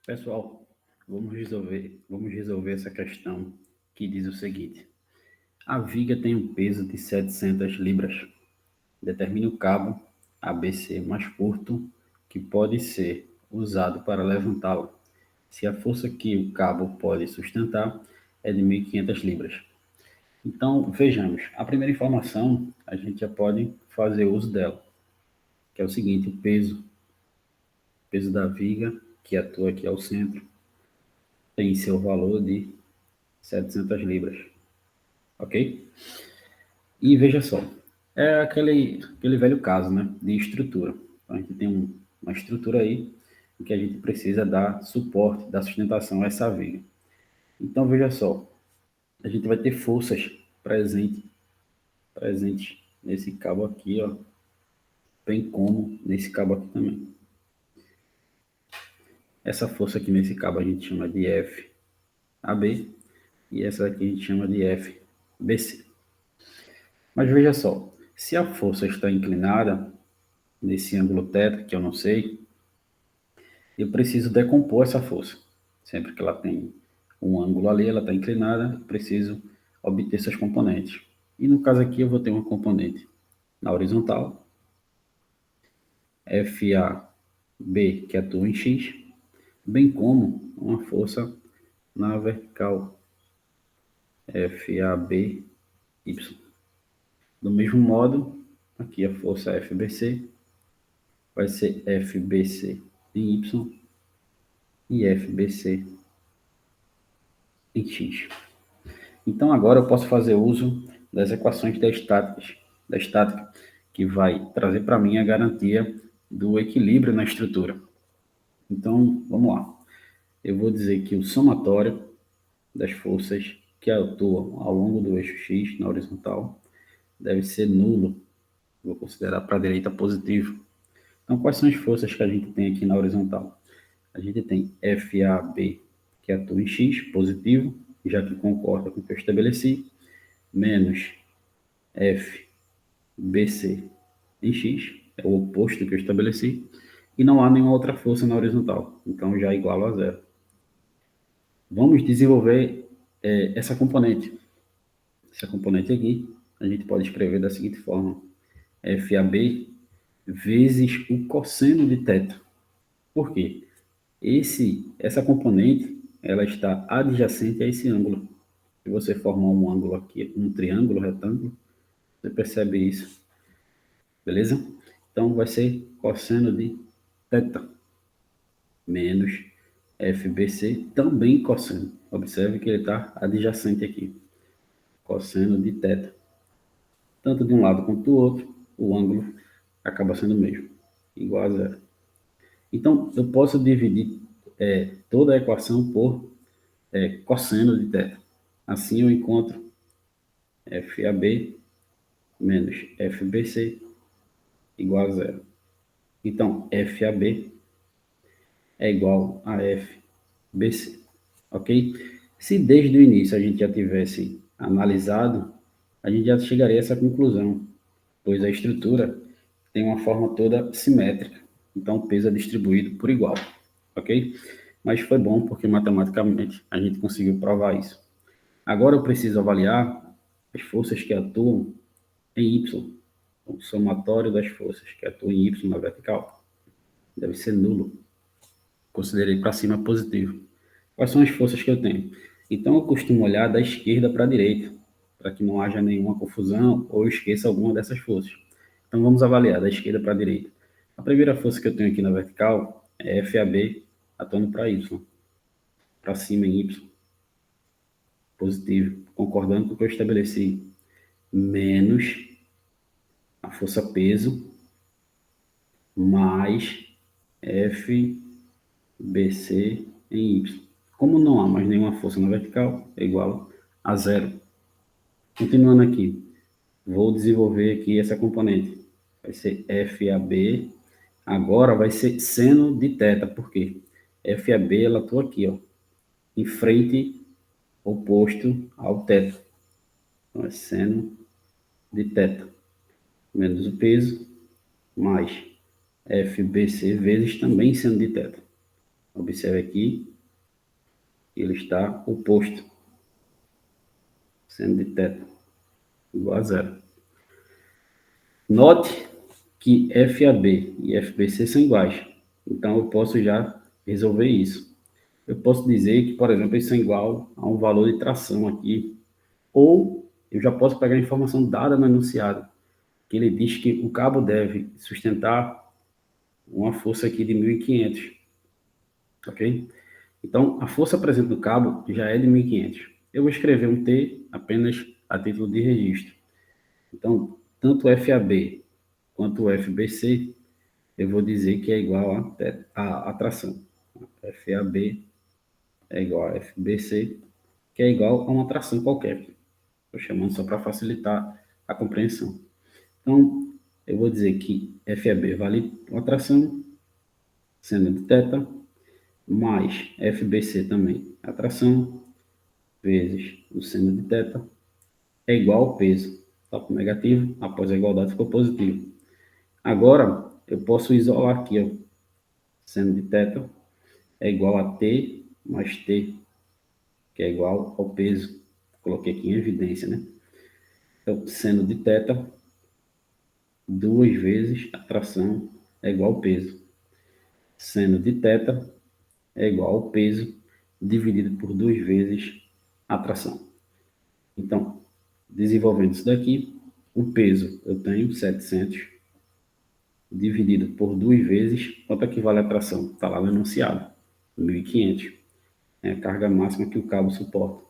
Pessoal, vamos resolver essa questão que diz o seguinte: a viga tem um peso de 700 libras. Determine o cabo ABC mais curto que pode ser usado para levantá-la, se a força que o cabo pode sustentar é de 1.500 libras. Então, vejamos, a primeira informação a gente já pode fazer uso dela, que é o seguinte: o peso da viga que atua aqui ao centro tem seu valor de 700 libras, ok? E veja só, é aquele velho caso, né, de estrutura. Então, a gente tem uma estrutura aí em que a gente precisa dar suporte, dar sustentação a essa viga. Então, veja só, a gente vai ter forças presentes nesse cabo aqui, ó, bem como nesse cabo aqui também. Essa força aqui nesse cabo a gente chama de FAB e essa aqui a gente chama de FBC. Mas veja só, se a força está inclinada nesse ângulo θ, que eu não sei, eu preciso decompor essa força. Sempre que ela tem um ângulo ali, ela está inclinada, eu preciso obter seus componentes. E no caso aqui eu vou ter uma componente na horizontal, FAB, que atua em X, bem como uma força na vertical, FABY. Do mesmo modo, aqui a força FBC vai ser FBC em Y e FBC em X. Então agora eu posso fazer uso das equações da estática, que vai trazer para mim a garantia do equilíbrio na estrutura. Então, vamos lá. Eu vou dizer que o somatório das forças que atuam ao longo do eixo X na horizontal deve ser nulo. Vou considerar para a direita positivo. Então, quais são as forças que a gente tem aqui na horizontal? A gente tem FAB, que atua em X, positivo, já que concorda com o que eu estabeleci, menos FBC em X, é o oposto que eu estabeleci, e não há nenhuma outra força na horizontal, então já é igual a zero. Vamos desenvolver essa componente. Essa componente aqui, a gente pode escrever da seguinte forma: FAB vezes o cosseno de θ. Por quê? Essa componente, ela está adjacente a esse ângulo. Se você formar um ângulo aqui, um triângulo retângulo, você percebe isso, beleza? Então vai ser cosseno de θ menos FBC, também cosseno. Observe que ele está adjacente aqui, cosseno de θ. Tanto de um lado quanto do outro, o ângulo acaba sendo o mesmo, igual a zero. Então, eu posso dividir toda a equação por cosseno de θ. Assim eu encontro FAB menos FBC igual a zero. Então, FAB é igual a FBC, ok? Se desde o início a gente já tivesse analisado, a gente já chegaria a essa conclusão, pois a estrutura tem uma forma toda simétrica, então o peso é distribuído por igual, ok? Mas foi bom porque matematicamente a gente conseguiu provar isso. Agora eu preciso avaliar as forças que atuam em Y, o somatório das forças que atuam em Y na vertical deve ser nulo. Considerei para cima positivo. Quais são as forças que eu tenho? Então eu costumo olhar da esquerda para a direita, para que não haja nenhuma confusão ou eu esqueça alguma dessas forças. Então vamos avaliar da esquerda para a direita. A primeira força que eu tenho aqui na vertical é FAB atuando para Y, para cima em Y, positivo, concordando com o que eu estabeleci, menos a força peso mais FBC em Y. Como não há mais nenhuma força na vertical, é igual a zero. Continuando aqui, vou desenvolver aqui essa componente. Vai ser FAB, agora vai ser seno de θ, por quê? FAB, ela atua aqui, ó, em frente, oposto ao θ. Então, é seno de θ, menos o peso, mais FBC vezes também seno de θ. Observe aqui, ele está oposto, seno de θ igual a zero. Note que FAB e FBC são iguais, então eu posso já resolver isso. Eu posso dizer que, por exemplo, eles são igual a um valor de tração aqui, ou eu já posso pegar a informação dada no enunciado, que ele diz que o cabo deve sustentar uma força aqui de 1.500, ok? Então, a força presente no cabo já é de 1.500. Eu vou escrever um T apenas a título de registro. Então, tanto o FAB quanto o FBC, eu vou dizer que é igual a tração. FAB é igual a FBC, que é igual a uma tração qualquer. Estou chamando só para facilitar a compreensão. Então, eu vou dizer que FAB vale uma tração, seno de θ, mais FBC também, a tração, vezes o seno de θ, é igual ao peso. Está com negativo, após a igualdade ficou positivo. Agora, eu posso isolar aqui, ó, seno de θ é igual a T mais T, que é igual ao peso. Coloquei aqui em evidência, né? Então, seno de θ, duas vezes a tração é igual ao peso. Seno de θ é igual ao peso dividido por duas vezes a tração. Então, desenvolvendo isso daqui, o peso eu tenho 700 dividido por duas vezes, quanto equivale a tração? Está lá no enunciado, 1.500. É a carga máxima que o cabo suporta.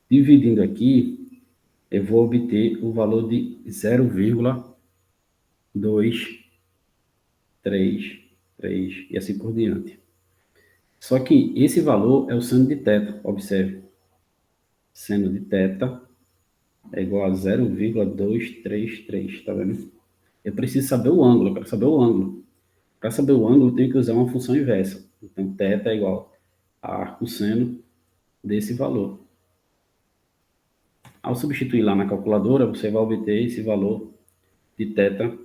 Dividindo aqui, eu vou obter o valor de 0,233 e assim por diante. Só que esse valor é o seno de θ, observe. Seno de θ é igual a 0,233, está vendo? Eu preciso saber o ângulo, eu quero saber o ângulo. Para saber o ângulo, eu tenho que usar uma função inversa. Então, θ é igual a arcosseno desse valor. Ao substituir lá na calculadora, você vai obter esse valor de θ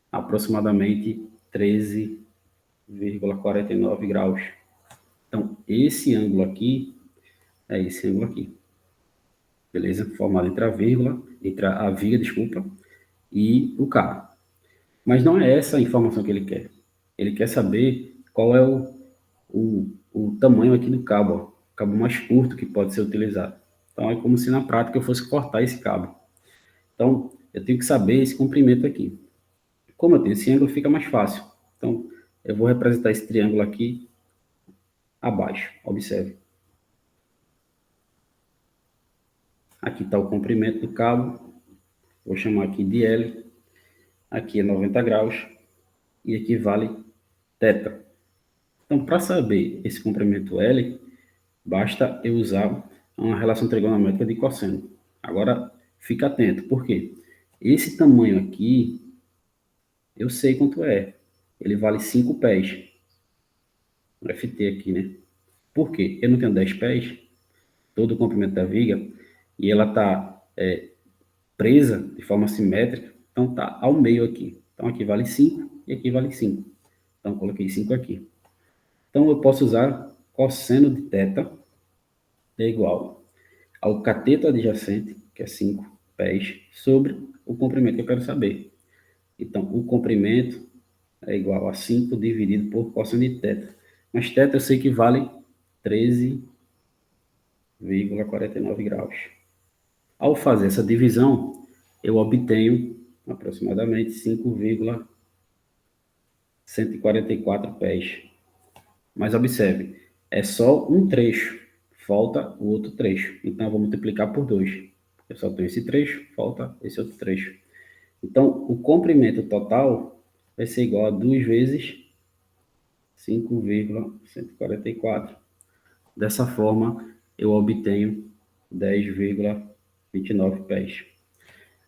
aproximadamente 13,49 graus. Então, esse ângulo aqui é esse ângulo aqui. Beleza? Formado entre a vírgula, entre a viga, desculpa, e o cabo. Mas não é essa a informação que ele quer. Ele quer saber qual é o tamanho aqui do cabo, ó, o cabo mais curto que pode ser utilizado. Então, é como se na prática eu fosse cortar esse cabo. Então, eu tenho que saber esse comprimento aqui. Como eu tenho esse ângulo, fica mais fácil. Então, eu vou representar esse triângulo aqui abaixo. Observe. Aqui está o comprimento do cabo. Vou chamar aqui de L. Aqui é 90 graus. E aqui vale θ. Então, para saber esse comprimento L, basta eu usar uma relação trigonométrica de cosseno. Agora, fica atento. Por quê? Esse tamanho aqui, eu sei quanto é. Ele vale 5 pés. O FT aqui, né? Por quê? Eu não tenho 10 pés, todo o comprimento da viga, e ela está presa de forma simétrica, então está ao meio aqui. Então aqui vale 5 e aqui vale 5. Então coloquei 5 aqui. Então eu posso usar cosseno de θ é igual ao cateto adjacente, que é 5 pés, sobre o comprimento que eu quero saber. Então o comprimento é igual a 5 dividido por cosseno de θ. Mas θ eu sei que vale 13,49 graus. Ao fazer essa divisão, eu obtenho aproximadamente 5,144 pés. Mas observe, é só um trecho, falta o outro trecho. Então, eu vou multiplicar por 2. Eu só tenho esse trecho, falta esse outro trecho. Então, o comprimento total vai ser igual a 2 vezes 5,144. Dessa forma, eu obtenho 10,29 pés.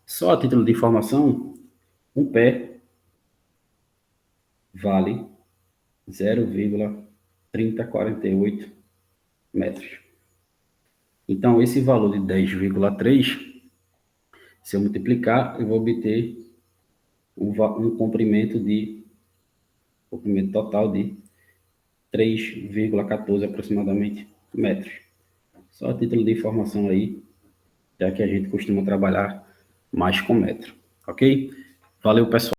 Só a título de informação, um pé vale 0,3048 metros. Então, esse valor de 10,3, se eu multiplicar, eu vou obter um comprimento total de 3,14 aproximadamente metros. Só a título de informação aí, já que a gente costuma trabalhar mais com metro, ok? Valeu, pessoal.